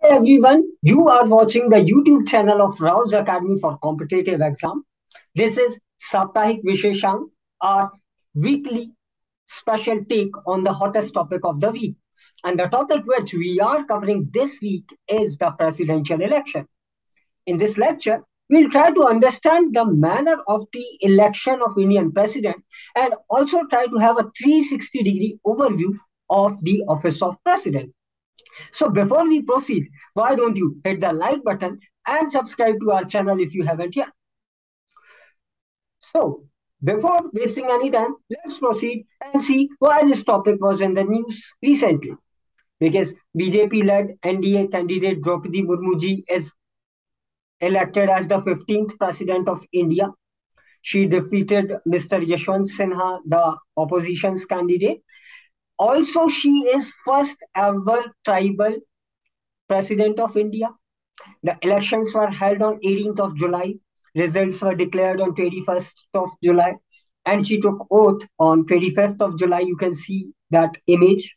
Everyone, you are watching the YouTube channel of Rao's Academy for Competitive Exam. This is Saptahik Visheshang, our weekly special take on the hottest topic of the week. And the topic which we are covering this week is the presidential election. In this lecture, we'll try to understand the manner of the election of Indian president and also try to have a 360-degree overview of the office of president. So before we proceed, why don't you hit the like button and subscribe to our channel if you haven't yet. So before wasting any time, let's proceed and see why this topic was in the news recently. Because BJP-led NDA candidate Draupadi Murmu ji is elected as the 15th president of India. She defeated Mr. Yashwant Sinha, the opposition's candidate. Also, she is first ever tribal president of India. The elections were held on 18th of July. Results were declared on 21st of July. And she took oath on 25th of July. You can see that image.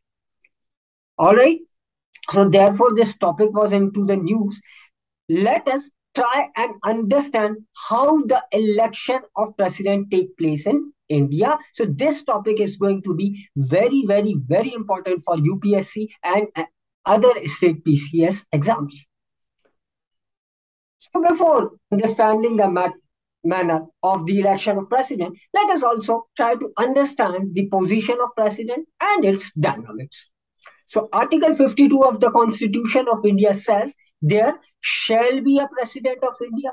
All right. So therefore, this topic was into the news. Let us try and understand how the election of president take place in India. So this topic is going to be very, very, very important for UPSC and other state PCS exams. So before understanding the manner of the election of president, let us also try to understand the position of president and its dynamics. So Article 52 of the Constitution of India says there shall be a president of India.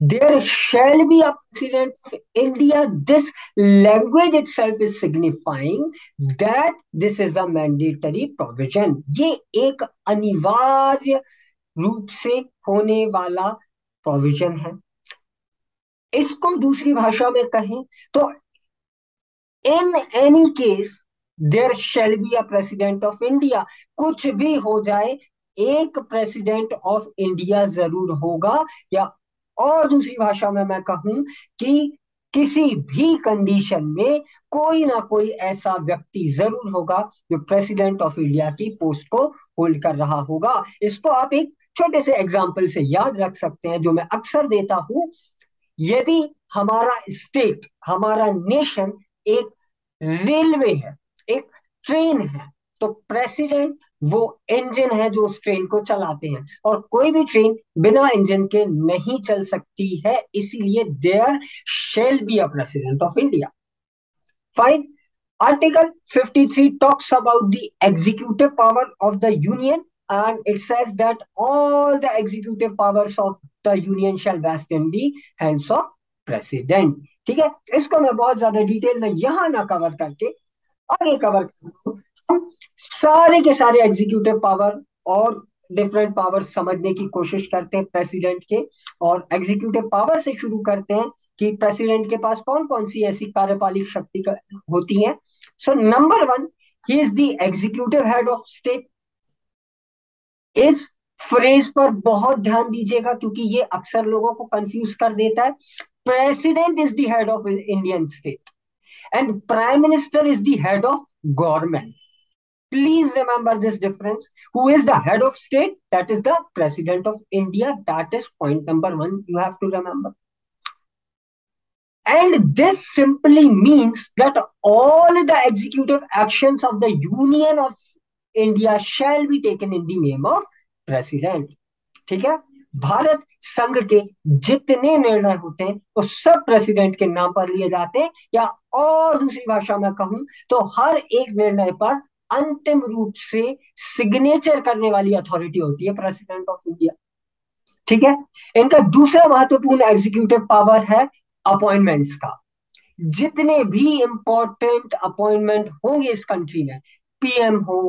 There shall be a president of India. This language itself is signifying that this is a mandatory provision. ये एक अनिवार्य रूप से होने वाला provision है. इसको दूसरी भाषा में कहें तो in any case there shall be a president of India. कुछ भी हो जाए, एक प्रेसिडेंट ऑफ इंडिया जरूर होगा. या और दूसरी भाषा में मैं कहूं कि किसी भी कंडीशन में कोई ना कोई ऐसा व्यक्ति जरूर होगा जो प्रेसिडेंट ऑफ इंडिया की पोस्ट को होल्ड कर रहा होगा. इसको आप एक छोटे से एग्जाम्पल से याद रख सकते हैं जो मैं अक्सर देता हूं. यदि हमारा स्टेट, हमारा नेशन एक रेलवे है, एक ट्रेन है, तो प्रेसिडेंट वो इंजन है जो उस ट्रेन को चलाते हैं. और कोई भी ट्रेन बिना इंजन के नहीं चल सकती है. इसीलिए there shall be a president of India. Fine. Article 53 talks about the executive power of the union, and it says that all the executive powers of the union shall vest in the hands of president. ठीक है, इसको मैं बहुत ज्यादा detail में यहां ना cover करके आगे कवर करता हूं. हम सारे के सारे एग्जीक्यूटिव पावर और डिफरेंट पावर समझने की कोशिश करते हैं प्रेसिडेंट के. और एग्जीक्यूटिव पावर से शुरू करते हैं कि प्रेसिडेंट के पास कौन कौन सी ऐसी कार्यपालिक शक्ति होती है. So number 1, he is the executive head of state. इस फ्रेज पर बहुत ध्यान दीजिएगा क्योंकि ये अक्सर लोगों को कंफ्यूज कर देता है. President is the head of Indian state and prime minister is the head of government. Please remember this difference. Who is the head of state? That is the president of India. That is point number 1 you have to remember. And this simply means that all the executive actions of the Union of India shall be taken in the name of president. ठीक है. भारत संघ के जितने निर्णय होते हैं वो सब प्रेसिडेंट के नाम पर लिए जाते हैं. या और दूसरी भाषा में कहूं तो हर एक निर्णय पर अंतिम रूप से सिग्नेचर करने वाली अथॉरिटी होती है प्रेसिडेंट ऑफ इंडिया. ठीक है. इनका दूसरा महत्वपूर्ण एग्जीक्यूटिव पावर है अपॉइंटमेंट्स का. जितने भी इंपॉर्टेंट अपॉइंटमेंट होंगे इस कंट्री में, पीएम हो,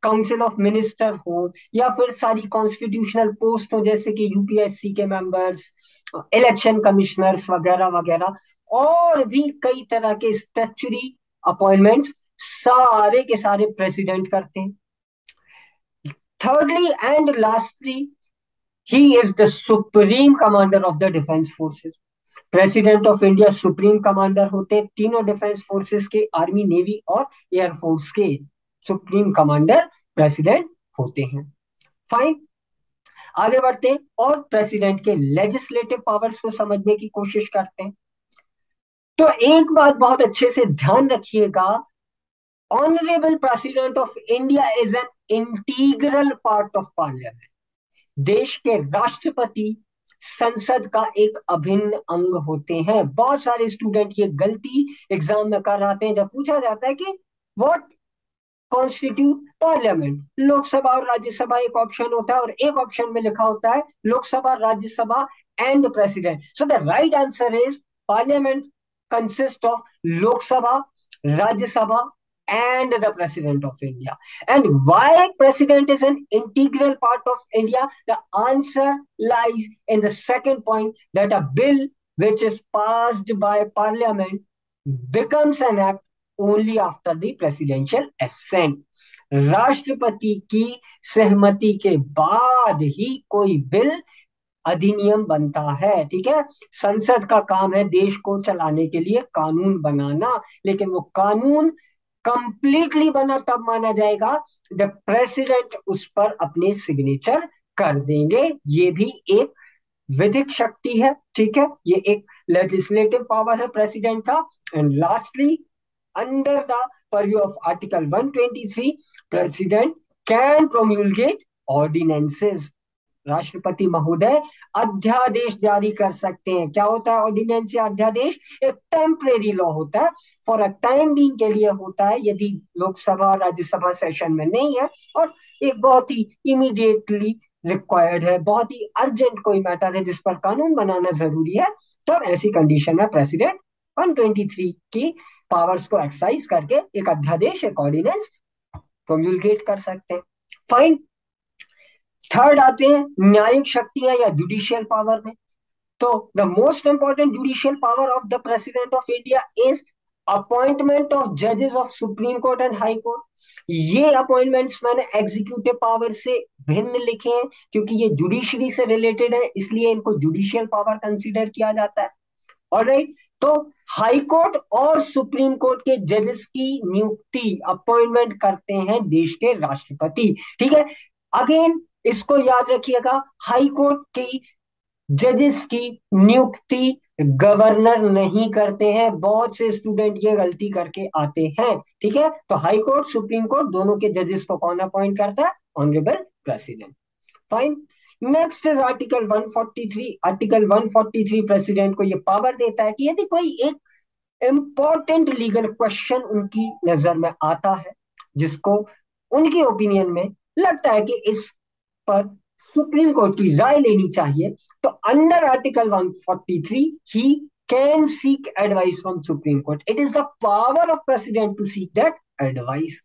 काउंसिल ऑफ मिनिस्टर हो, या फिर सारी कॉन्स्टिट्यूशनल पोस्ट हो जैसे कि यूपीएससी के मेंबर्स, इलेक्शन कमिश्नर्स वगैरह वगैरह, और भी कई तरह के स्टैट्यूटरी अपॉइंटमेंट्स सारे के सारे प्रेसिडेंट करते हैं. Thirdly and lastly, he is the supreme commander of the defence forces. President of India supreme commander होते हैं तीनों डिफेंस फोर्सेस के, आर्मी, नेवी और एयरफोर्स के. सुप्रीम कमांडर प्रेसिडेंट होते हैं। फाइन, आगे बढ़ते हैं और प्रेसिडेंट के लेजिस्लेटिव पावर्स को समझने की कोशिश करते हैं। तो एक बात बहुत अच्छे से ध्यान रखिएगा, honourable president of India is an integral part of parliament. देश के राष्ट्रपति संसद का एक अभिन्न अंग होते हैं। बहुत सारे स्टूडेंट ये गलती एग्जाम में कर आते हैं, जब पूछा जाता है कि व्हाट कॉन्स्टिट्यूट पार्लियामेंट, लोकसभा और राज्यसभा एक ऑप्शन होता है और एक ऑप्शन में लिखा होता है Lok Sabha, Rajya Sabha and president. So the right answer is parliament consist of Lok Sabha, Rajya Sabha and the president of India. And why president is an integral part of India? The answer lies in the second point, that a bill which is passed by parliament becomes an act only after the presidential assent. राष्ट्रपति की सहमति के बाद ही कोई bill अधिनियम बनता है। ठीक है, संसद का काम है देश को चलाने के लिए कानून बनाना, लेकिन वो कानून कंप्लीटली बना तब माना जाएगा जब प्रेसिडेंट उस पर अपने सिग्नेचर कर देंगे। ये भी एक विधिक शक्ति है। ठीक है, ये एक लेजिस्लेटिव पावर है प्रेसिडेंट का। And lastly, under the purview of article 123, president can promulgate ordinances. राष्ट्रपति महोदय अध्यादेश जारी कर सकते हैं। क्या होता है ऑर्डिनेंस या अध्यादेश? एक टेम्परेरी लॉ होता है, फॉर अ टाइम बीइंग के लिए होता है, यदि लोकसभा और राज्यसभा सेशन में नहीं है और एक बहुत ही इमीडिएटली रिक्वायर्ड है, बहुत ही अर्जेंट कोई मैटर है जिस पर कानून बनाना जरूरी है, तो ऐसी कंडीशन में प्रेसिडेंट 123 की पावर्स को एक्सरसाइज करके एक अध्यादेश, एक ऑर्डिनेंस प्रोम्यूलगेट कर सकते हैं। फाइन, थर्ड आते हैं न्यायिक शक्तियां या जुडिशियल पावर में। तो the most important judicial power of the president of India is appointment of जजेस of supreme court and high court. ये अपॉइंटमेंट्स मैंने एग्जीक्यूटिव पावर से भिन्न लिखे हैं क्योंकि ये जुडिशरी से रिलेटेड है, इसलिए इनको जुडिशियल पावर कंसीडर किया जाता है। ऑलराइट, तो हाई कोर्ट और सुप्रीम कोर्ट के जजेस की नियुक्ति, अपॉइंटमेंट करते हैं देश के राष्ट्रपति। ठीक है, अगेन इसको याद रखिएगा, हाई कोर्ट की जजेस की नियुक्ति गवर्नर नहीं करते हैं। बहुत से स्टूडेंट ये गलती करके आते हैं। ठीक है, तो हाई कोर्ट, सुप्रीम कोर्ट दोनों के जजेस को कौन अपॉइंट करता है? Honourable president. Fine, next is article 143। Article 143 president को ये पावर देता है कि यदि कोई एक इंपॉर्टेंट लीगल क्वेश्चन उनकी नजर में आता है, जिसको उनकी ओपिनियन में लगता है कि इस पर सुप्रीम कोर्ट की राय लेनी चाहिए, तो under article 143 he can seek advice from supreme court. It is the power of president to seek that advice.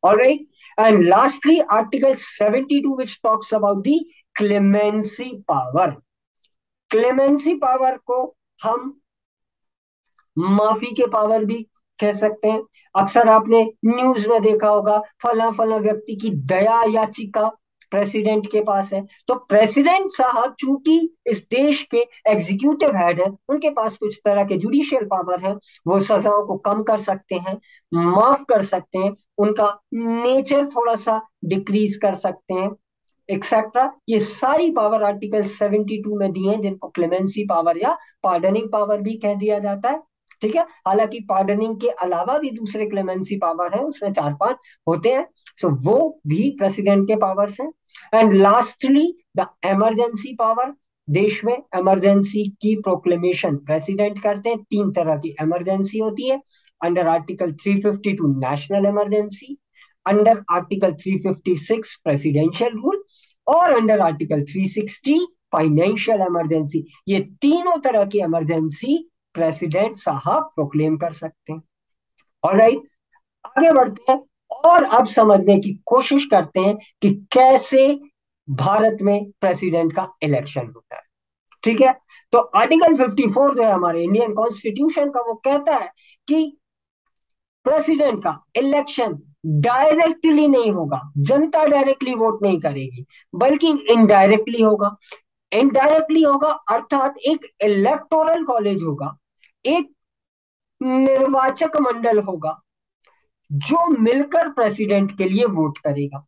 Alright, and lastly, Article 72, which talks about the clemency power. Clemency power को हम माफी के power भी कह सकते हैं। अक्सर आपने न्यूज में देखा होगा, फला फला व्यक्ति की दया याचिका प्रेसिडेंट के पास है। तो प्रेसिडेंट साहब चूंकि इस देश के एग्जीक्यूटिव हेड है, उनके पास कुछ तरह के जुडिशियल पावर है। वो सजाओं को कम कर सकते हैं, माफ कर सकते हैं, उनका नेचर थोड़ा सा डिक्रीज कर सकते हैं, एक्सेट्रा। ये सारी पावर आर्टिकल 72 में दी है, जिनको क्लेमेंसी पावर या पार्डनिंग पावर भी कह दिया जाता है। ठीक है, हालांकि पार्डनिंग के अलावा भी दूसरे क्लेमेंसी पावर है, उसमें 4-5 होते हैं, सो वो भी प्रेसिडेंट के पावर्स हैं। And lastly the emergency power. देश में इमरजेंसी की प्रोक्लेमेशन प्रेसिडेंट करते हैं। 3 तरह की इमरजेंसी होती है, under article 352 national emergency, under article 356 presidential rule और अंडर आर्टिकल 360 फाइनेंशियल इमरजेंसी। ये तीनों तरह की इमरजेंसी प्रेसिडेंट साहब प्रोक्लेम कर सकते हैं। ऑलराइट, आगे बढ़ते हैं और अब समझने की कोशिश करते हैं कि कैसे भारत में प्रेसिडेंट का इलेक्शन होता है। ठीक है, तो आर्टिकल 54 जो है हमारे इंडियन कॉन्स्टिट्यूशन का, वो कहता है कि प्रेसिडेंट का इलेक्शन डायरेक्टली नहीं होगा, जनता डायरेक्टली वोट नहीं करेगी, बल्कि इनडायरेक्टली होगा। इनडायरेक्टली होगा अर्थात एक इलेक्टोरल कॉलेज होगा, एक निर्वाचक मंडल होगा जो मिलकर प्रेसिडेंट के लिए वोट करेगा।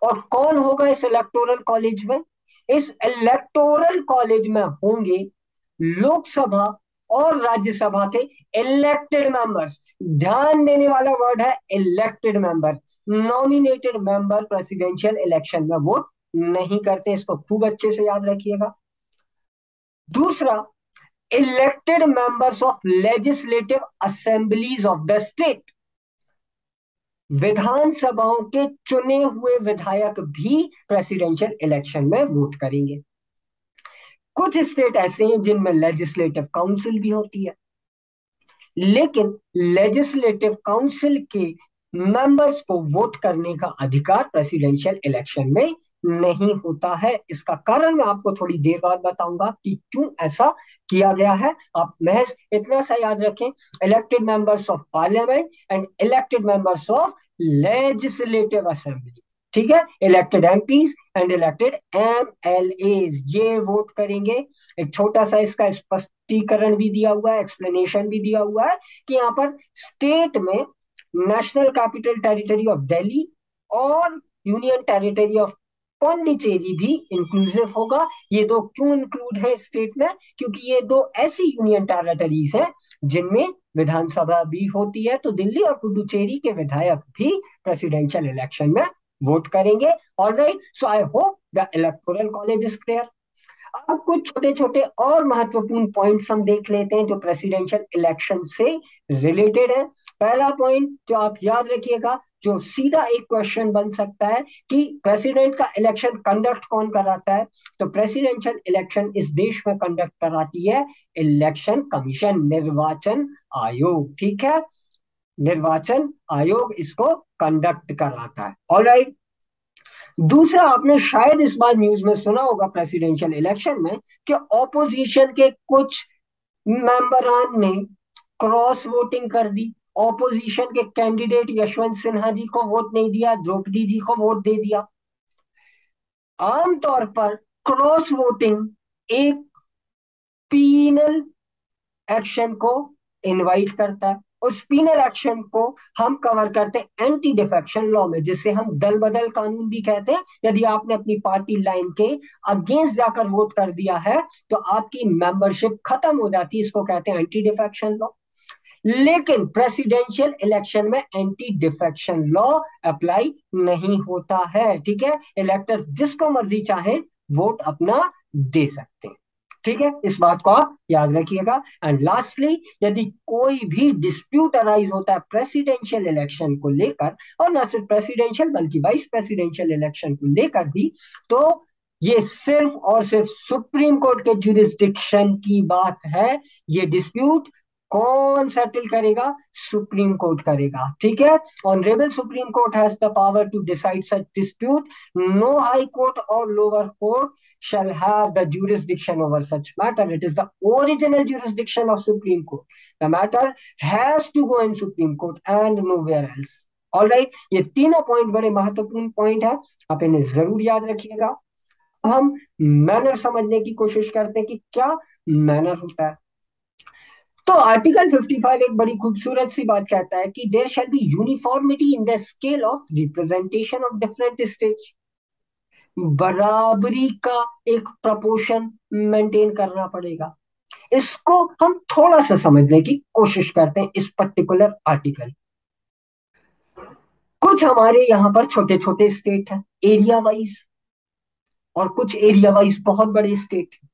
और कौन होगा इस इलेक्टोरल कॉलेज में? इस इलेक्टोरल कॉलेज में होंगे लोकसभा और राज्यसभा के इलेक्टेड मेंबर्स। ध्यान देने वाला वर्ड है elected member. Nominated member presidential election में वोट नहीं करते, इसको खूब अच्छे से याद रखिएगा। दूसरा, elected members of legislative assemblies of the state. विधानसभाओं के चुने हुए विधायक भी प्रेसिडेंशियल इलेक्शन में वोट करेंगे। कुछ स्टेट ऐसे हैं जिनमें लेजिस्लेटिव काउंसिल भी होती है, लेकिन लेजिस्लेटिव काउंसिल के मेंबर्स को वोट करने का अधिकार प्रेसिडेंशियल इलेक्शन में नहीं होता है। इसका कारण मैं आपको थोड़ी देर बाद बताऊंगा कि क्यों ऐसा किया गया है। आप महज इतना सा याद रखें, elected members of parliament and elected members of legislative assembly, ठीक है, elected MPs and elected MLAs, ये वोट करेंगे। एक छोटा सा इसका स्पष्टीकरण भी दिया हुआ है, एक्सप्लेनेशन भी दिया हुआ है कि यहाँ पर स्टेट में national capital territory of Delhi और यूनियन टेरिटरी ऑफ पौंडीचेरी भी इंक्लूसिव होगा। ये दो क्यों इंक्लूड है स्टेट में? क्योंकि ये दो ऐसी यूनियन टेरिटरीज हैं जिनमें विधानसभा भी होती है, तो दिल्ली और पुडुचेरी के विधायक भी प्रेसिडेंशियल इलेक्शन में वोट करेंगे। Alright, so I hope the electoral college is clear. अब कुछ छोटे छोटे और महत्वपूर्ण पॉइंट्स हम देख लेते हैं जो प्रेसिडेंशियल इलेक्शन से रिलेटेड है। पहला पॉइंट जो आप याद रखिएगा, जो सीधा एक क्वेश्चन बन सकता है कि प्रेसिडेंट का इलेक्शन कंडक्ट कौन कराता है, तो प्रेसिडेंशियल इलेक्शन इस देश में कंडक्ट कराती है इलेक्शन कमीशन, निर्वाचन आयोग, ठीक है, निर्वाचन आयोग इसको कंडक्ट कराता है। ऑलराइट, दूसरा, आपने शायद इस बार न्यूज में सुना होगा प्रेसिडेंशियल इलेक्शन में कि ऑपोजिशन के कुछ मेंबरान ने क्रॉस वोटिंग कर दी। ऑपोजिशन के कैंडिडेट यशवंत सिन्हा जी को वोट नहीं दिया, द्रौपदी जी को वोट दे दिया। आमतौर पर क्रॉस वोटिंग एक पीनल एक्शन को इनवाइट करता है। उस पीनल एक्शन को हम कवर करते हैं एंटी डिफेक्शन लॉ में, जिसे हम दल बदल कानून भी कहते हैं। यदि आपने अपनी पार्टी लाइन के अगेंस्ट जाकर वोट कर दिया है तो आपकी मेंबरशिप खत्म हो जाती है, इसको कहते हैं एंटी डिफेक्शन लॉ। लेकिन प्रेसिडेंशियल इलेक्शन में एंटी डिफेक्शन लॉ अप्लाई नहीं होता है, ठीक है। इलेक्टर जिसको मर्जी चाहे वोट अपना दे सकते हैं, ठीक है, इस बात को आप याद रखिएगा। एंड लास्टली, यदि कोई भी डिस्प्यूट अराइज होता है प्रेसिडेंशियल इलेक्शन को लेकर, और न सिर्फ प्रेसिडेंशियल बल्कि वाइस प्रेसिडेंशियल इलेक्शन को लेकर भी, तो ये सिर्फ और सिर्फ सुप्रीम कोर्ट के जुरिस्डिक्शन की बात है। ये डिस्प्यूट कौन सेटल करेगा? सुप्रीम कोर्ट करेगा, ठीक है। Honourable supreme court has the power to decide such dispute. No high court और lower court shall have the jurisdiction over such matter. It is the original jurisdiction of Supreme Court. The matter has to go in Supreme Court and nowhere else. All right, ये तीनों point बड़े महत्वपूर्ण point है, आप इन्हें जरूर याद रखिएगा। अब हम मैनर समझने की कोशिश करते हैं कि क्या मैनर होता है। तो आर्टिकल 55 एक बड़ी खूबसूरत सी बात कहता है कि there shall be uniformity in the scale of representation of different states. बराबरी का एक प्रपोर्शन मेंटेन करना पड़ेगा। इसको हम थोड़ा सा समझने की कोशिश करते हैं इस पर्टिकुलर आर्टिकल। कुछ हमारे यहां पर छोटे छोटे स्टेट हैं एरिया वाइज, और कुछ एरिया वाइज बहुत बड़े स्टेट हैं।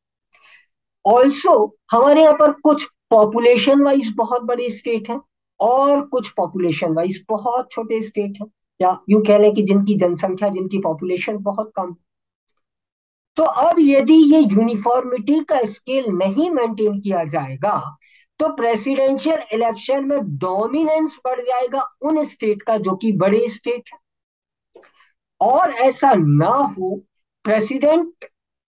ऑल्सो हमारे यहाँ पर कुछ पॉपुलेशन वाइज बहुत बड़े स्टेट हैं और कुछ पॉपुलेशन वाइज बहुत छोटे स्टेट हैं, या यूं कह लें कि जिनकी जनसंख्या, जिनकी पॉपुलेशन बहुत कम। तो अब यदि ये यूनिफॉर्मिटी का स्केल नहीं मेंटेन किया जाएगा तो प्रेसिडेंशियल इलेक्शन में डोमिनेंस बढ़ जाएगा उन स्टेट का जो कि बड़े स्टेट है। और ऐसा ना हो, प्रेसिडेंट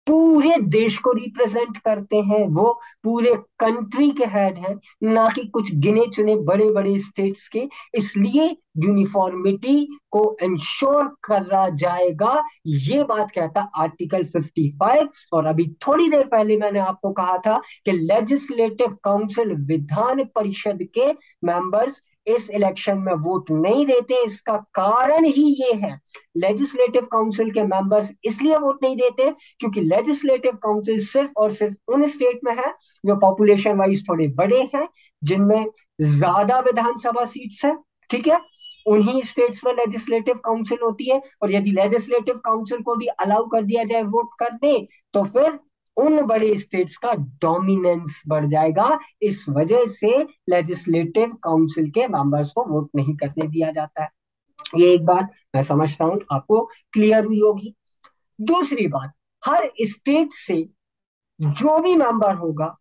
पूरे देश को रिप्रेजेंट करते हैं, वो पूरे कंट्री के हेड हैं, ना कि कुछ गिने चुने बड़े बड़े स्टेट्स के। इसलिए यूनिफॉर्मिटी को इंश्योर करा जाएगा, ये बात कहता आर्टिकल 55। और अभी थोड़ी देर पहले मैंने आपको कहा था कि लेजिस्लेटिव काउंसिल, विधान परिषद के मेंबर्स इस इलेक्शन में वोट नहीं देते, इसका कारण ही ये है। लेजिस्लेटिव काउंसिल के मेंबर्स इसलिए वोट नहीं देते क्योंकि लेजिस्लेटिव काउंसिल सिर्फ और सिर्फ उन स्टेट में है जो पॉपुलेशन वाइज थोड़े बड़े हैं, जिनमें ज्यादा विधानसभा सीट्स हैं। ठीक है, उन्हीं स्टेट्स में लेजिस्लेटिव काउंसिल होती है, और यदि लेजिस्लेटिव काउंसिल को भी अलाउ कर दिया जाए वोट करने, तो फिर उन बड़े स्टेट्स का डोमिनेंस बढ़ जाएगा। इस वजह से लेजिस्लेटिव काउंसिल के मेंबर्स को वोट नहीं करने दिया जाता है। ये एक बात मैं समझता हूं आपको क्लियर हुई होगी। दूसरी बात, हर स्टेट से जो भी मेंबर होगा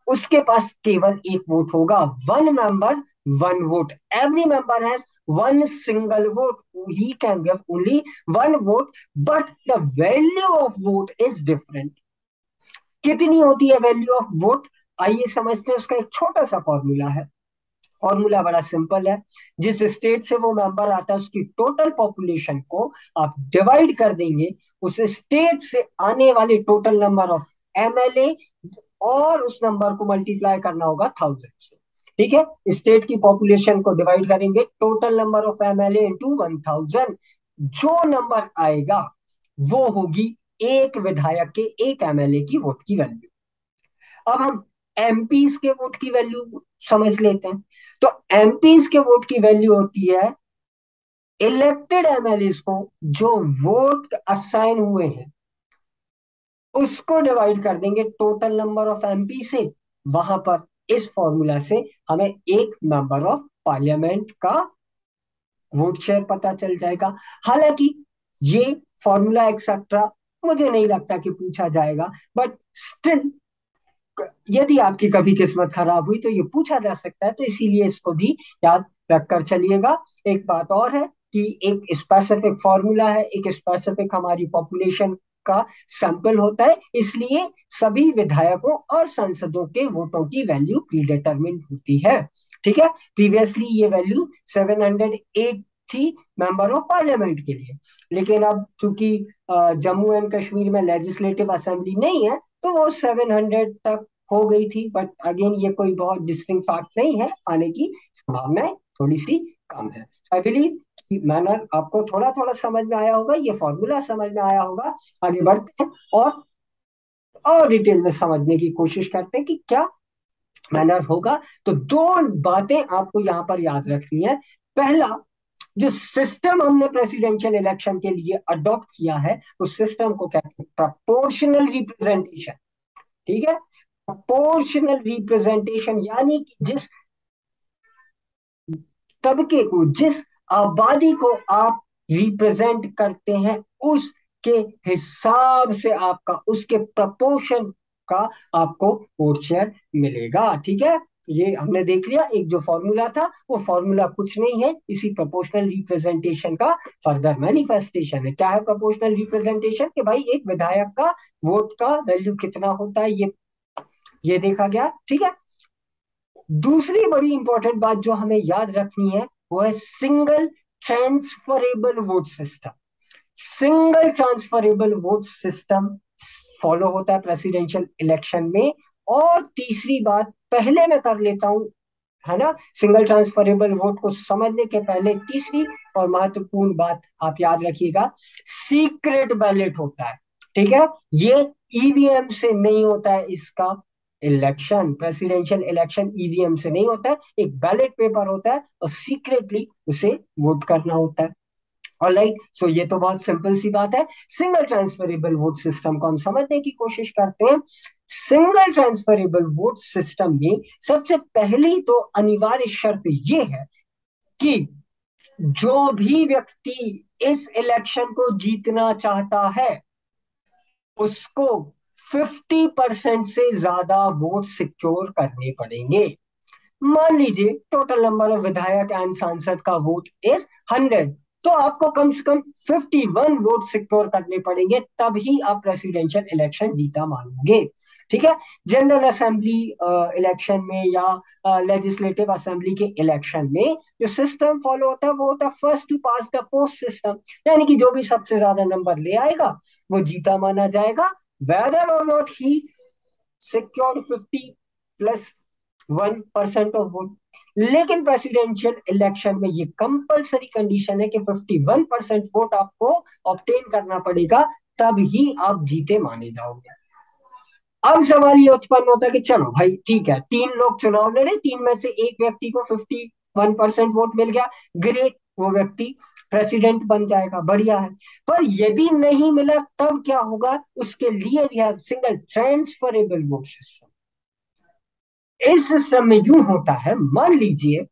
उसके पास केवल एक वोट होगा। One member one vote, every member has one single vote, he can give only one vote, but the value of vote is different. कितनी होती है वैल्यू ऑफ वोट? आइए समझते हैं, उसका एक छोटा सा फॉर्मूला है। फॉर्मूला बड़ा सिंपल है। जिस स्टेट से वो मेंबर आता है उसकी टोटल पॉपुलेशन को आप डिवाइड कर देंगे उस स्टेट से आने वाले टोटल नंबर ऑफ एमएलए, और उस नंबर को मल्टीप्लाई करना होगा 1000 से। ठीक है, स्टेट की पॉपुलेशन को डिवाइड करेंगे total number of MLA into 1000, जो नंबर आएगा वो होगी एक विधायक के, एक एमएलए की वोट की वैल्यू। अब हम एमपीज के वोट की वैल्यू समझ लेते हैं। तो एमपीज के वोट की वैल्यू होती है इलेक्टेड एमएलए को जो वोट असाइन हुए हैं उसको डिवाइड कर देंगे टोटल नंबर ऑफ एमपी से। वहां पर इस फॉर्मूला से हमें एक मेंबर ऑफ पार्लियामेंट का वोट शेयर पता चल जाएगा। हालांकि ये फॉर्मूला एक्सेट्रा मुझे नहीं लगता कि पूछा जाएगा, बट स्टिल यदि आपकी कभी किस्मत खराब हुई तो ये पूछा जा सकता है, तो इसीलिए इसको भी याद रखकर चलिएगा। एक बात और है कि एक स्पेसिफिक फॉर्मूला है, एक स्पेसिफिक हमारी पॉपुलेशन का सैंपल होता है, इसलिए सभी विधायकों और सांसदों के वोटों की वैल्यू प्री डिटरमिन्ड होती है। ठीक है, प्रीवियसली ये वैल्यू 708 थी मेंबर ऑफ पार्लियामेंट के लिए, लेकिन अब चूंकि जम्मू एंड कश्मीर में लेजिस्लेटिव असेंबली नहीं है तो वो 700 तक हो गई थी। बट अगेन ये कोई बहुत डिस्टिंक्ट फैक्ट नहीं है, आने की संभावनाएं थोड़ी सी कम है। आई बिलीव कि मैनर आपको थोड़ा थोड़ा समझ में आया होगा, ये फॉर्मूला समझ में आया होगा। आगे बढ़ते हैं और डिटेल में समझने की कोशिश करते हैं कि क्या मैनर होगा। तो दो बातें आपको यहां पर याद रखनी है। पहला, जो सिस्टम हमने प्रेसिडेंशियल इलेक्शन के लिए अडॉप्ट किया है उस सिस्टम को कहते हैं प्रोपोर्शनल रिप्रेजेंटेशन। ठीक है, प्रोपोर्शनल रिप्रेजेंटेशन यानी कि जिस तबके को, जिस आबादी को आप रिप्रेजेंट करते हैं उसके हिसाब से आपका, उसके प्रपोर्शन का आपको वोट शेयर मिलेगा। ठीक है, ये हमने देख लिया। एक जो फॉर्मूला था वो फॉर्मूला कुछ नहीं है, इसी प्रोपोर्शनल रिप्रेजेंटेशन का फर्दर मैनिफेस्टेशन है। क्या है प्रोपोर्शनल रिप्रेजेंटेशन? कि भाई एक विधायक का वोट का वैल्यू कितना होता है, ये देखा गया। ठीक है, दूसरी बड़ी इंपॉर्टेंट बात जो हमें याद रखनी है वो है single transferable vote system. Single transferable vote system follow होता है प्रेसिडेंशियल इलेक्शन में। और तीसरी बात पहले मैं कर लेता हूं, है ना, सिंगल ट्रांसफरेबल वोट को समझने के पहले तीसरी और महत्वपूर्ण बात आप याद रखिएगा, सीक्रेट बैलेट होता है। ठीक है, ये ईवीएम से नहीं होता है, इसका इलेक्शन, प्रेसिडेंशियल इलेक्शन ईवीएम से नहीं होता है, एक बैलेट पेपर होता है और सीक्रेटली उसे वोट करना होता है। ऑलराइट, सो ये तो बहुत सिंपल सी बात है। सिंगल ट्रांसफरेबल वोट सिस्टम को हम समझने की कोशिश करते हैं। सिंगल ट्रांसफरेबल वोट सिस्टम में सबसे पहली तो अनिवार्य शर्त ये है कि जो भी व्यक्ति इस इलेक्शन को जीतना चाहता है उसको 50% से ज्यादा वोट सिक्योर करने पड़ेंगे। मान लीजिए टोटल नंबर ऑफ विधायक एंड सांसद का वोट इज 100, तो आपको कम से कम 51 वोट सिक्योर करने पड़ेंगे, तभी आप प्रेसिडेंशियल इलेक्शन जीता मानोगे। ठीक है, जनरल असेंबली इलेक्शन में या लेजिस्लेटिव असेंबली के इलेक्शन में जो सिस्टम फॉलो होता है वो होता है first to pass the post system, यानी कि जो भी सबसे ज्यादा नंबर ले आएगा वो जीता माना जाएगा, वेदर और not he secured 50 plus 51% of vote. लेकिन प्रेसिडेंशियल इलेक्शन में ये कंपलसरी कंडीशन है कि 51% वोट आपको ऑब्टेन करना पड़ेगा, तब ही आप जीते माने जाओगे। अब सवाल ये उत्पन्न होता है कि चलो भाई ठीक है, तीन लोग चुनाव लड़े, तीन में से एक व्यक्ति को 51% वोट मिल गया, ग्रेट, वो व्यक्ति प्रेसिडेंट बन जाएगा, बढ़िया है। पर यदि नहीं मिला तब क्या होगा? उसके लिए भी है सिंगल ट्रांसफरेबल वोट सिस्टम। इस सिस्टम में यूं होता है, मान लीजिए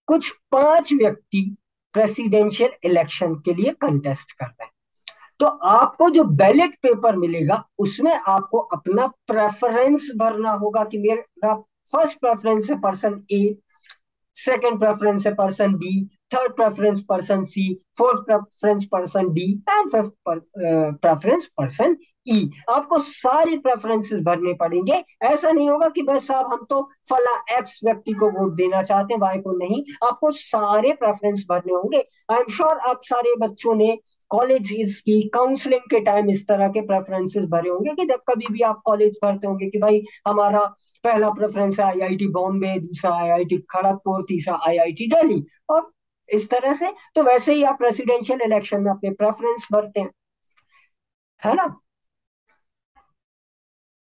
कुछ पांच व्यक्ति प्रेसिडेंशियल इलेक्शन के लिए कंटेस्ट कर रहे हैं, तो आपको जो बैलेट पेपर मिलेगा उसमें आपको अपना प्रेफरेंस भरना होगा कि मेरा फर्स्ट प्रेफरेंस है पर्सन ए, सेकंड प्रेफरेंस है person B, third preference person C, fourth preference person D and fifth preference person E. आपको सारे प्रेफरेंसेस भरने पड़ेंगे। ऐसा नहीं होगा कि बस साहब हम तो फला एक्स व्यक्ति को वोट देना चाहते हैं, वाई को नहीं। आपको सारे प्रेफरेंस भरने होंगे। आई एम श्योर आप सारे बच्चों ने कॉलेज की काउंसलिंग के टाइम इस तरह के प्रेफरेंसेस भरे होंगे कि जब कभी भी आप कॉलेज भरते होंगे कि भाई हमारा पहला प्रेफरेंस है आईआईटी बॉम्बे, दूसरा आईआईटी खड़गपुर, तीसरा आईआईटी दिल्ली, और इस तरह से। तो वैसे ही आप प्रेसिडेंशियल इलेक्शन में अपने प्रेफरेंस भरते हैं, है ना।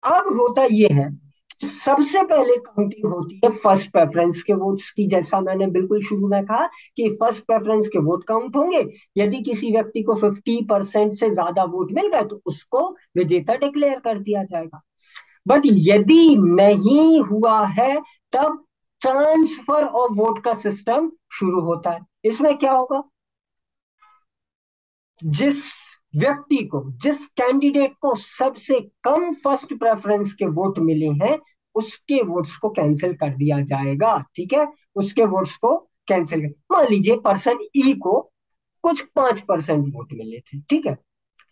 अब होता यह है, सबसे पहले काउंटिंग होती है फर्स्ट प्रेफरेंस के वोट्स की। जैसा मैंने बिल्कुल शुरू में कहा कि फर्स्ट प्रेफरेंस के वोट काउंट होंगे। यदि किसी व्यक्ति को 50% से ज्यादा वोट मिल गए तो उसको विजेता डिक्लेयर कर दिया जाएगा। बट यदि नहीं हुआ है तब ट्रांसफर ऑफ वोट का सिस्टम शुरू होता है। इसमें क्या होगा? जिस व्यक्ति को, जिस कैंडिडेट को सबसे कम फर्स्ट प्रेफरेंस के वोट मिले हैं, उसके वोट्स को कैंसिल कर दिया जाएगा। ठीक है, उसके वोट्स को कैंसिल कर, मान लीजिए पर्सन ई को कुछ 5% वोट मिले थे, ठीक है,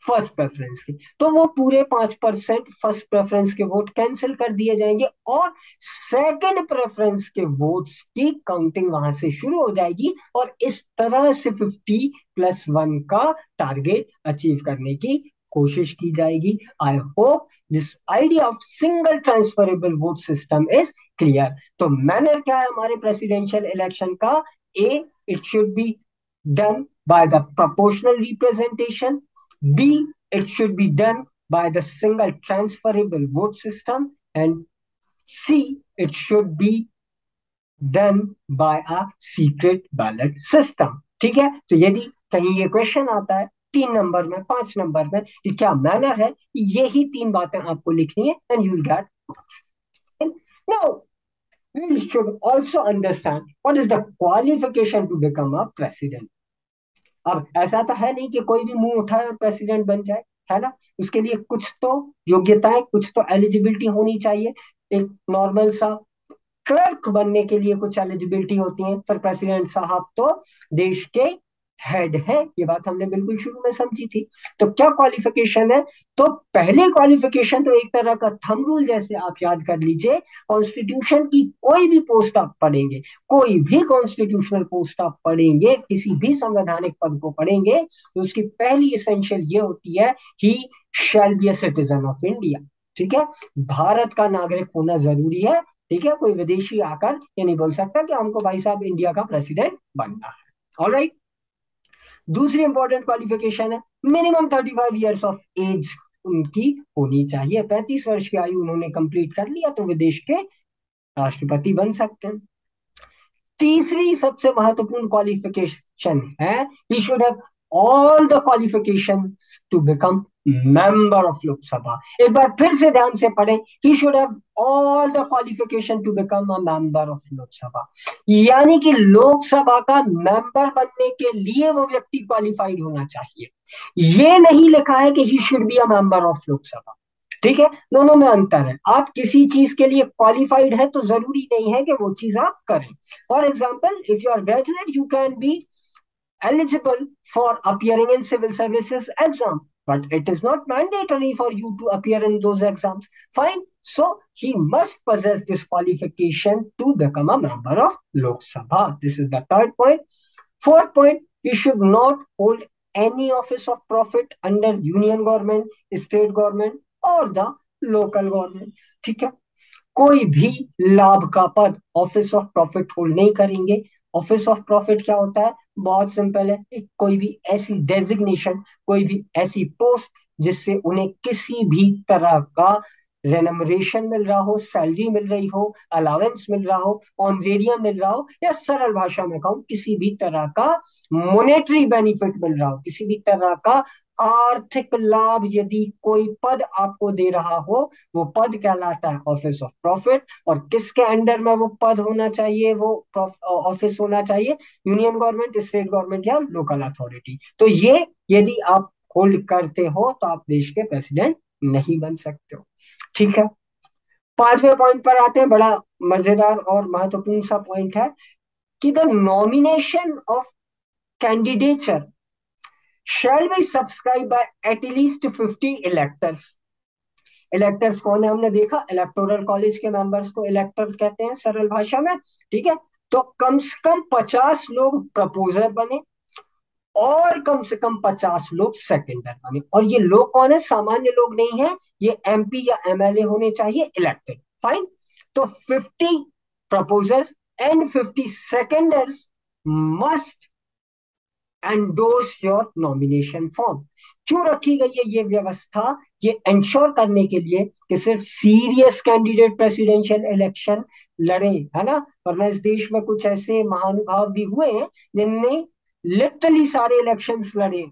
फर्स्ट प्रेफरेंस के, तो वो पूरे 5% फर्स्ट प्रेफरेंस के वोट कैंसिल कर दिए जाएंगे और सेकंड प्रेफरेंस के वोट्स की काउंटिंग वहां से शुरू हो जाएगी। और इस तरह से 50+1 का टारगेट अचीव करने की कोशिश की जाएगी। I hope this idea of single transferable vote system is clear. तो मैनर क्या है हमारे प्रेसिडेंशियल इलेक्शन का? Uh, it should be done by the proportional representation. B, it should be done by the single transferable vote system. And C, it should be done by a secret ballot system. ठीक है, तो यदि कहीं ये question आता है 3 number में, 5 number में, कि क्या मैनर है, यही 3 बातें आपको लिखनी है and you will get. Now we should also understand what is the qualification to become a president. अब ऐसा तो है नहीं कि कोई भी मुंह उठाए और प्रेसिडेंट बन जाए, है ना। उसके लिए कुछ तो योग्यताएं, कुछ तो एलिजिबिलिटी होनी चाहिए। एक नॉर्मल सा क्लर्क बनने के लिए कुछ एलिजिबिलिटी होती है, पर प्रेसिडेंट साहब तो देश के हेड है। ये बात हमने बिल्कुल शुरू में समझी थी। तो क्या क्वालिफिकेशन है? तो पहली क्वालिफिकेशन तो एक तरह का थंब रूल जैसे आप याद कर लीजिए। कॉन्स्टिट्यूशन की कोई भी पोस्ट आप पढ़ेंगे, कोई भी कॉन्स्टिट्यूशनल पोस्ट आप पढ़ेंगे, किसी भी संवैधानिक पद को पढ़ेंगे, तो उसकी पहली एसेंशियल ये होती है, he shall be a citizen of India. ठीक है, भारत का नागरिक होना जरूरी है। ठीक है, कोई विदेशी आकर ये नहीं बोल सकता कि हमको भाई साहब इंडिया का प्रेसिडेंट बनना है। ऑलराइट, दूसरी इंपॉर्टेंट क्वालिफिकेशन है मिनिमम 35 ईयर्स ऑफ एज उनकी होनी चाहिए। 35 वर्ष की आयु उन्होंने कंप्लीट कर लिया तो वे देश के राष्ट्रपति बन सकते हैं। तीसरी सबसे महत्वपूर्ण क्वालिफिकेशन है, he should have all the qualification to become member of Lok Sabha. एक बार फिर से ध्यान से पढ़ें, he should have all the qualification to become a member of Lok Sabha. यानी कि लोकसभा का मेंबर बनने के लिए वो व्यक्ति क्वालिफाइड होना चाहिए। ये नहीं लिखा है कि he should be a member of Lok Sabha. ठीक है, दोनों में अंतर है। आप किसी चीज के लिए क्वालिफाइड है तो जरूरी नहीं है कि वो चीज आप करें। For example, if you are graduate you can be eligible for appearing in civil services exam, but it is not mandatory for you to appear in those exams. Fine, so he must possess this qualification to become a member of Lok Sabha. This is the third point. Fourth point, he should not hold any office of profit under union government, state government or the local governments. ठीक है, कोई भी लाभ का पद office of profit hold नहीं करेंगे। Office of profit क्या होता है? बहुत सिंपल है, एक कोई भी ऐसी डेजिग्नेशन, कोई भी ऐसी पोस्ट जिससे उन्हें किसी भी तरह का रेनमरेशन मिल रहा हो, सैलरी मिल रही हो, अलावेंस मिल रहा हो, ऑनरेरियम मिल रहा हो, या सरल भाषा में कहूं किसी भी तरह का मोनेटरी बेनिफिट मिल रहा हो, किसी भी तरह का आर्थिक लाभ यदि कोई पद आपको दे रहा हो, वो पद कहलाता है ऑफिस ऑफ प्रॉफिट। और किसके अंडर में वो पद होना चाहिए, वो ऑफिस होना चाहिए? यूनियन गवर्नमेंट, स्टेट गवर्नमेंट या लोकल अथॉरिटी। तो ये यदि आप होल्ड करते हो तो आप देश के प्रेसिडेंट नहीं बन सकते हो। ठीक है, पांचवें पॉइंट पर आते हैं। बड़ा मजेदार और महत्वपूर्ण सा पॉइंट है कि the nomination of candidature shall be subscribed by at least 50 electors। Electors कौन है? हमने देखा, इलेक्टोरल कॉलेज के मेंबर्स को इलेक्टर कहते हैं सरल भाषा में। ठीक है, तो कम से कम 50 लोग प्रपोजर बने और कम से कम 50 लोग सेकेंडर बने। और ये लोग कौन है? सामान्य लोग नहीं है, ये एमपी या एमएलए होने चाहिए इलेक्टेड। फाइन। तो 50 proposers and 50 seconders must endorse your nomination form. क्यों रखी गई है ये व्यवस्था? ये इंश्योर करने के लिए कि सिर्फ सीरियस कैंडिडेट प्रेसिडेंशियल इलेक्शन लड़े, है ना। वरना इस देश में कुछ ऐसे महानुभाव भी हुए हैं जिनने लिटरली सारे इलेक्शंस लड़े,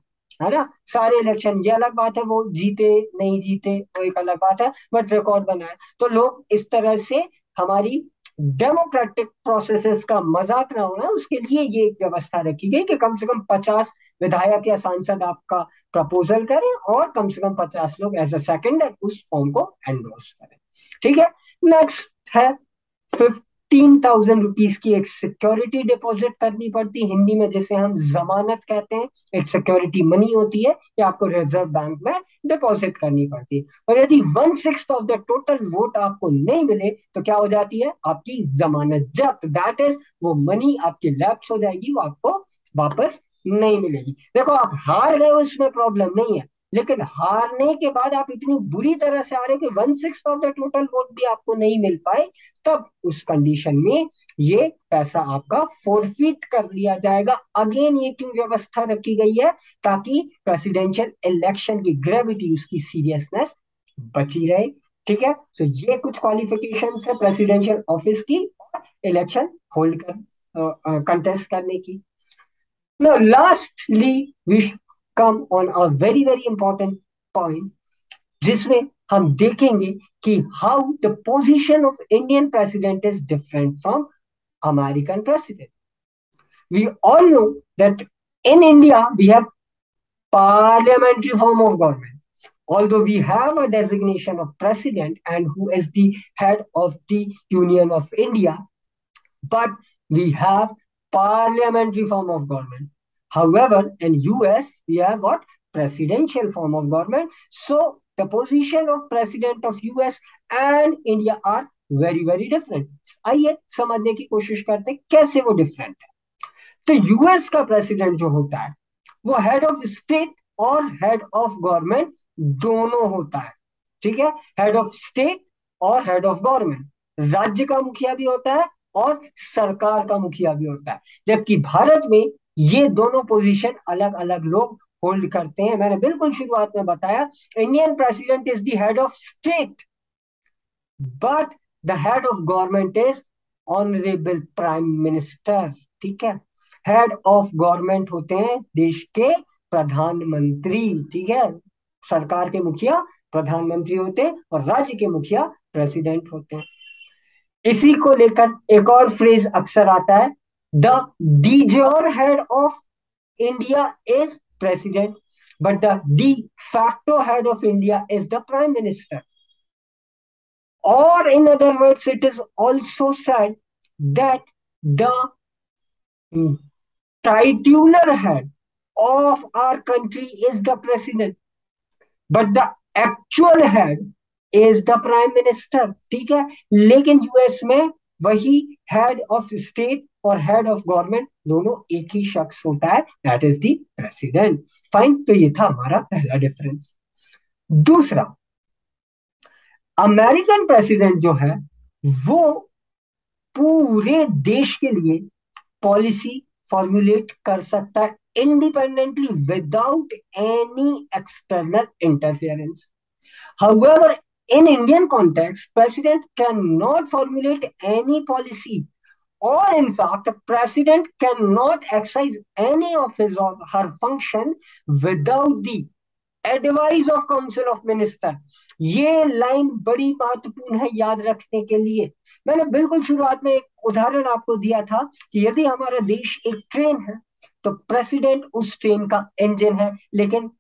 है ना। सारे इलेक्शन, ये अलग बात है वो जीते नहीं जीते, वो एक अलग बात है, बट रिकॉर्ड बनाए। तो लोग इस तरह से हमारी डेमोक्रेटिक प्रोसेसेस का मजाक ना होना, उसके लिए ये एक व्यवस्था रखी गई कि कम से कम 50 विधायक या सांसद आपका प्रपोजल करें और कम से कम 50 लोग एज अ सेकेंडर उस फॉर्म को एंडोर्स करें। ठीक है, नेक्स्ट है 15,000 रुपीज की एक सिक्योरिटी डिपॉजिट करनी पड़ती, हिंदी में जिसे हम जमानत कहते हैं। एक सिक्योरिटी मनी होती है, ये आपको रिजर्व बैंक में डिपॉजिट करनी पड़ती है। और यदि 1/6 ऑफ द टोटल वोट आपको नहीं मिले तो क्या हो जाती है? आपकी जमानत जब्त। दैट इज, वो मनी आपकी लैप्स हो जाएगी, वो आपको वापस नहीं मिलेगी। देखो, आप हार गए हो, इसमें प्रॉब्लम नहीं है, लेकिन हारने के बाद आप इतनी बुरी तरह से हारे कि 1/6 ऑफ द टोटल वोट भी आपको नहीं मिल पाए, तब उस कंडीशन में ये पैसा आपका फोरफिट कर लिया जाएगा। अगेन, ये क्यों व्यवस्था रखी गई है? ताकि प्रेसिडेंशियल इलेक्शन की ग्रेविटी, उसकी सीरियसनेस बची रहे। ठीक है, सो ये कुछ क्वालिफिकेशंस है प्रेसिडेंशियल ऑफिस की और इलेक्शन होल्ड कर कंटेस्ट करने की। Now, lastly, we come on a very, very important point, जिसमें हम देखेंगे कि how the position of Indian president is different from American president. We all know that in India we have parliamentary form of government. Although we have a designation of president and who is the head of the Union of India, but we have parliamentary form of government. However, in US, we have what? Presidential form of government. So the position of president of US and India are very, very different. आइए समझने की कोशिश करते हैं कैसे वो different है। तो यूएस का प्रेसिडेंट जो होता है वो हेड ऑफ स्टेट और हेड ऑफ गवर्नमेंट दोनों होता है। ठीक है, हेड ऑफ स्टेट और हेड ऑफ गवर्नमेंट, राज्य का मुखिया भी होता है और सरकार का मुखिया भी होता है। जबकि भारत में ये दोनों पोजीशन अलग अलग लोग होल्ड करते हैं। मैंने बिल्कुल शुरुआत में बताया, Indian president is the head of state, but the head of government is honourable prime minister. ठीक है, हेड ऑफ गवर्नमेंट होते हैं देश के प्रधानमंत्री। ठीक है, सरकार के मुखिया प्रधानमंत्री होते हैं और राज्य के मुखिया प्रेसिडेंट होते हैं। इसी को लेकर एक और फ्रेज अक्सर आता है, the D head of India is president, but the de facto head of India is the prime minister. Or in other words, it is also said that the titular head of our country is the president, but the actual head is the prime minister। ठीक है, लेकिन US में वही head of state और head of government दोनों एक ही शख्स होता है, that is the president. Fine, तो ये था हमारा पहला डिफरेंस। दूसरा, अमेरिकन प्रेसिडेंट जो है वो पूरे देश के लिए पॉलिसी फॉर्मुलेट कर सकता है independently without any external interference. However, in Indian context, president cannot formulate any policy, or in fact, a president cannot exercise any of his or her function without the advice of council of minister. ये line बड़ी महत्वपूर्ण है याद रखने के लिए. मैंने बिल्कुल शुरुआत में एक उदाहरण आपको दिया था कि यदि हमारा देश एक ट्रेन है तो प्रेसिडेंट उस ट्रेन का इंजन है, लेकिन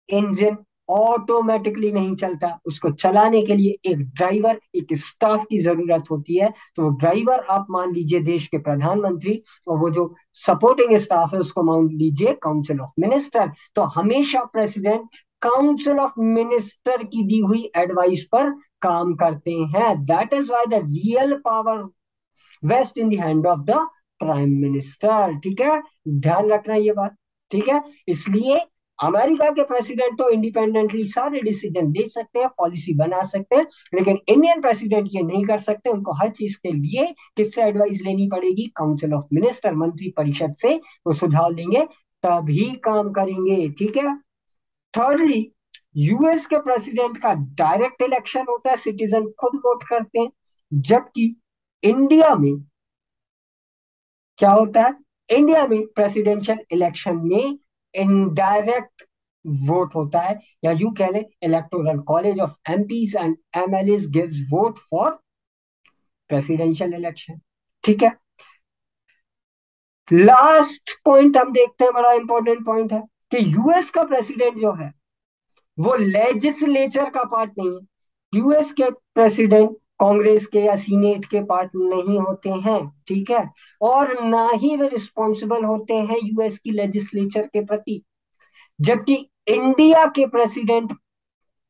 इंजन ऑटोमेटिकली नहीं चलता. उसको चलाने के लिए एक ड्राइवर, एक स्टाफ की जरूरत होती है. तो वो ड्राइवर आप मान लीजिए देश के प्रधानमंत्री, और वो जो सपोर्टिंग स्टाफ है उसको मान लीजिए काउंसिल ऑफ मिनिस्टर. तो हमेशा प्रेसिडेंट काउंसिल ऑफ मिनिस्टर की दी हुई एडवाइस पर काम करते हैं. That is why the real power vest in the hand of the prime minister. ठीक है, ध्यान रखना ये बात. ठीक है, इसलिए अमेरिका के प्रेसिडेंट तो इंडिपेंडेंटली सारे डिसीजन ले सकते हैं, पॉलिसी बना सकते हैं, लेकिन इंडियन प्रेसिडेंट ये नहीं कर सकते. उनको हर चीज के लिए किससे एडवाइस लेनी पड़ेगी? काउंसिल ऑफ मिनिस्टर, मंत्री परिषद से वो सुझाव लेंगे, तभी काम करेंगे. ठीक है. थर्डली, यूएस के प्रेसिडेंट का डायरेक्ट इलेक्शन होता है, सिटीजन खुद वोट करते हैं. जबकि इंडिया में क्या होता है? इंडिया में प्रेसिडेंशियल इलेक्शन में इनडायरेक्ट वोट होता है, या यूं कह लें electoral college of MPs and MLAs gives vote for presidential election. ठीक है. लास्ट पॉइंट हम देखते हैं, बड़ा इंपॉर्टेंट पॉइंट है कि यूएस का प्रेसिडेंट जो है वो लेजिस्लेचर का पार्ट नहीं है. यूएस के प्रेसिडेंट कांग्रेस के या सीनेट के पार्ट नहीं होते हैं. ठीक है. और ना ही वे रिस्पॉन्सिबल होते हैं यूएस की लेजिस्लेचर के प्रति. जबकि इंडिया के प्रेसिडेंट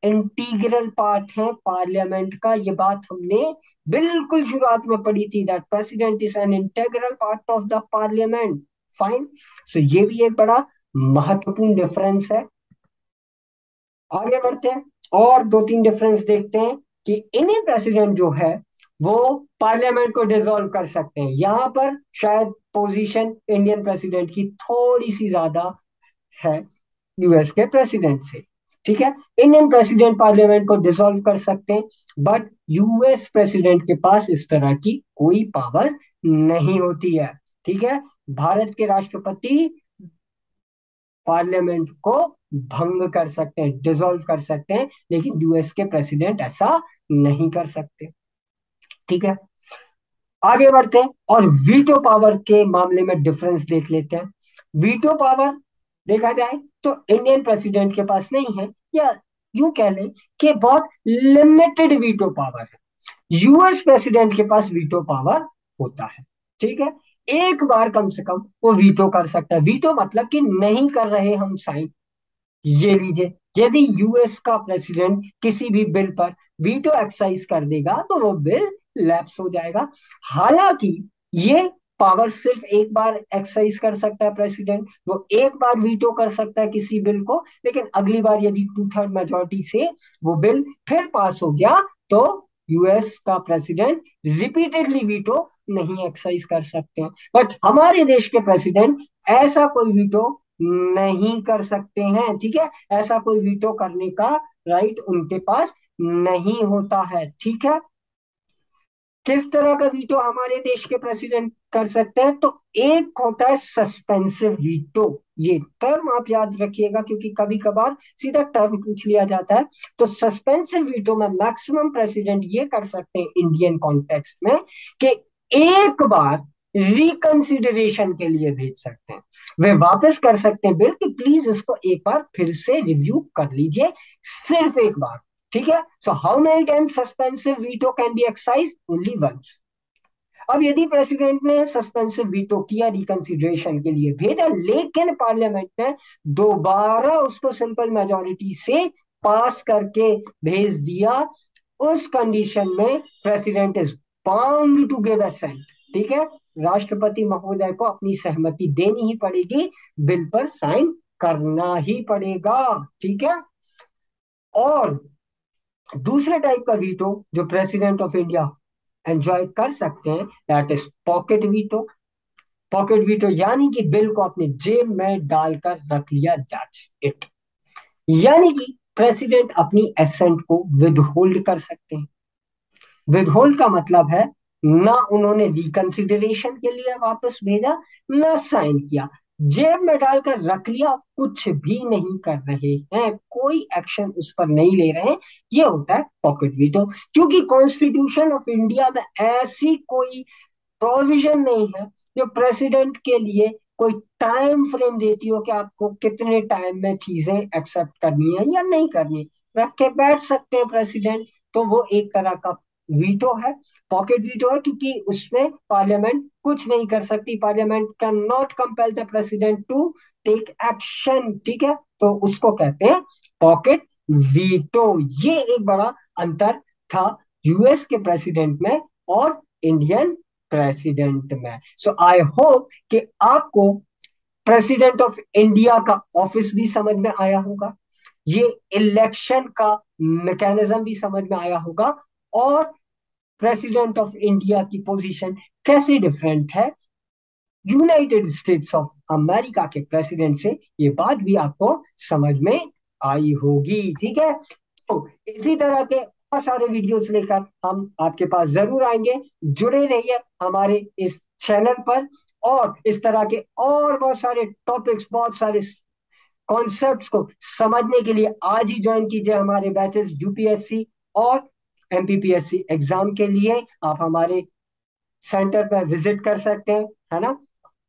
इंटीग्रल पार्ट है पार्लियामेंट का. ये बात हमने बिल्कुल शुरुआत में पढ़ी थी, that president is an integral part of the parliament. Fine. So ये भी एक बड़ा महत्वपूर्ण डिफरेंस है. आगे बढ़ते हैं और दो तीन डिफरेंस देखते हैं कि इंडियन प्रेसिडेंट जो है वो पार्लियामेंट को डिसॉल्व कर सकते हैं. यहां पर शायद पोजीशन इंडियन प्रेसिडेंट की थोड़ी सी ज्यादा है यूएस के प्रेसिडेंट से. ठीक है. इंडियन प्रेसिडेंट पार्लियामेंट को डिसॉल्व कर सकते हैं, बट यूएस प्रेसिडेंट के पास इस तरह की कोई पावर नहीं होती है. ठीक है. भारत के राष्ट्रपति पार्लियामेंट को भंग कर सकते हैं, डिसॉल्व कर सकते हैं, लेकिन यूएस के प्रेसिडेंट ऐसा नहीं कर सकते. ठीक है. आगे बढ़ते हैं और वीटो पावर के मामले में डिफरेंस देख लेते हैं. वीटो पावर देखा जाए तो इंडियन प्रेसिडेंट के पास नहीं है, या यूं कह लें कि बहुत लिमिटेड वीटो पावर है. यूएस प्रेसिडेंट के पास वीटो पावर होता है. ठीक है. एक बार कम से कम वो वीटो कर सकता है. वीटो मतलब कि नहीं कर रहे हम साइन. ये लीजिए, यदि यूएस का प्रेसिडेंट किसी भी बिल पर वीटो एक्सरसाइज कर देगा तो वो बिल लैप्स हो जाएगा. हालांकि ये पावर सिर्फ एक बार एक्सरसाइज कर सकता है प्रेसिडेंट. वो एक बार वीटो कर सकता है किसी बिल को, लेकिन अगली बार यदि 2/3 मेजोरिटी से वो बिल फिर पास हो गया तो यूएस का प्रेसिडेंट रिपीटेडली वीटो नहीं एक्सरसाइज कर सकते हैं. बट हमारे देश के प्रेसिडेंट ऐसा कोई वीटो नहीं कर सकते हैं. ठीक है. ऐसा कोई वीटो करने का राइट उनके पास नहीं होता है. ठीक है. किस तरह का वीटो हमारे देश के प्रेसिडेंट कर सकते हैं? तो एक होता है सस्पेंसिव वीटो. ये टर्म आप याद रखिएगा क्योंकि कभी कभार सीधा टर्म पूछ लिया जाता है. तो सस्पेंसिव वीटो में मैक्सिमम प्रेसिडेंट ये कर सकते हैं इंडियन कॉन्टेक्स्ट में कि एक बार रिकंसिडरेशन के लिए भेज सकते हैं. वे वापस कर सकते हैं बिल कि प्लीज इसको एक बार फिर से रिव्यू कर लीजिए, सिर्फ एक बार. ठीक है. So how many times suspensive veto can be exercise? Only once. अब यदि प्रेसिडेंट ने सस्पेंसिव वीटो किया, रिकंसिडरेशन के लिए भेजा, लेकिन पार्लियामेंट ने दोबारा उसको सिंपल मेजोरिटी से पास करके भेज दिया, उस कंडीशन में president is bound to give assent. ठीक है. राष्ट्रपति महोदय को अपनी सहमति देनी ही पड़ेगी, बिल पर साइन करना ही पड़ेगा. ठीक है. और दूसरे टाइप का वीटो जो प्रेसिडेंट ऑफ इंडिया एंजॉय कर सकते हैं, that is pocket veto. Pocket veto यानी कि बिल को अपनी जेब में डालकर रख लिया, दैट्स इट। यानी कि प्रेसिडेंट अपनी एसेंट को विदहोल्ड कर सकते हैं। विदहोल्ड का मतलब है ना उन्होंने रिकंसिडरेशन के लिए वापस भेजा, ना साइन किया, जेब में डालकर रख लिया, कुछ भी नहीं कर रहे हैं, कोई एक्शन उस पर नहीं ले रहे हैं। ये होता है पॉकेट वीटो। क्योंकि कॉन्स्टिट्यूशन ऑफ इंडिया में ऐसी कोई प्रोविजन नहीं है जो प्रेसिडेंट के लिए कोई टाइम फ्रेम देती हो कि आपको कितने टाइम में चीजें एक्सेप्ट करनी है या नहीं करनी, रख के बैठ सकते हैं प्रेसिडेंट। तो वो एक तरह का वीटो है, पॉकेट वीटो है, क्योंकि उसमें पार्लियामेंट कुछ नहीं कर सकती। Parliament can not compel the president to take action, ठीक है, तो उसको कहते हैं पॉकेट वीटो। ये एक बड़ा अंतर था यूएस के प्रेसिडेंट में और इंडियन प्रेसिडेंट में। सो आई होप कि आपको प्रेसिडेंट ऑफ इंडिया का ऑफिस भी समझ में आया होगा, ये इलेक्शन का मैकेनिज्म भी समझ में आया होगा, और प्रेसिडेंट ऑफ इंडिया की पोजीशन कैसे डिफरेंट है यूनाइटेड स्टेट्स ऑफ अमेरिका के प्रेसिडेंट से, ये बात भी आपको समझ में आई होगी, ठीक है। तो इसी तरह के और सारे वीडियोस लेकर हम आपके पास जरूर आएंगे। जुड़े रहिए हमारे इस चैनल पर, और इस तरह के और बहुत सारे टॉपिक्स, बहुत सारे कॉन्सेप्ट्स को समझने के लिए आज ही ज्वाइन कीजिए हमारे बैचेस यूपीएससी और एमपीपीएससी एग्जाम के लिए। आप हमारे सेंटर पर विजिट कर सकते हैं, है ना।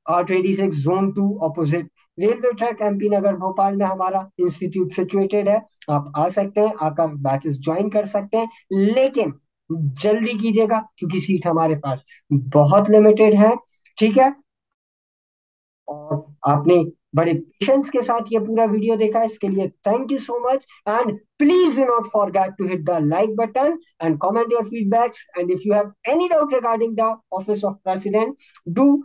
R26 Zone 2 opposite railway track, MP Nagar Bhopal में हमारा इंस्टीट्यूट सिचुएटेड है। आप आ सकते हैं, आकर बैचेस ज्वाइन कर सकते हैं, लेकिन जल्दी कीजिएगा क्योंकि सीट हमारे पास बहुत लिमिटेड है, ठीक है। और आपने बड़े पेशेंस के साथ ये पूरा वीडियो देखा, इसके लिए thank you so much. And please do not forget to hit the like button and comment your feedbacks, and if you have any doubt regarding the office of president, do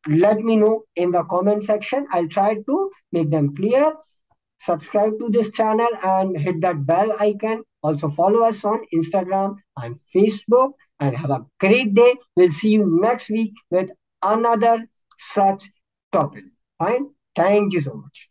let me know in the comment section. I'll try to make them clear. Subscribe to this channel and hit that bell icon. Also follow us on Instagram and Facebook, and have a great day. We'll see you next week with another such topic. Fine. Thank you so much.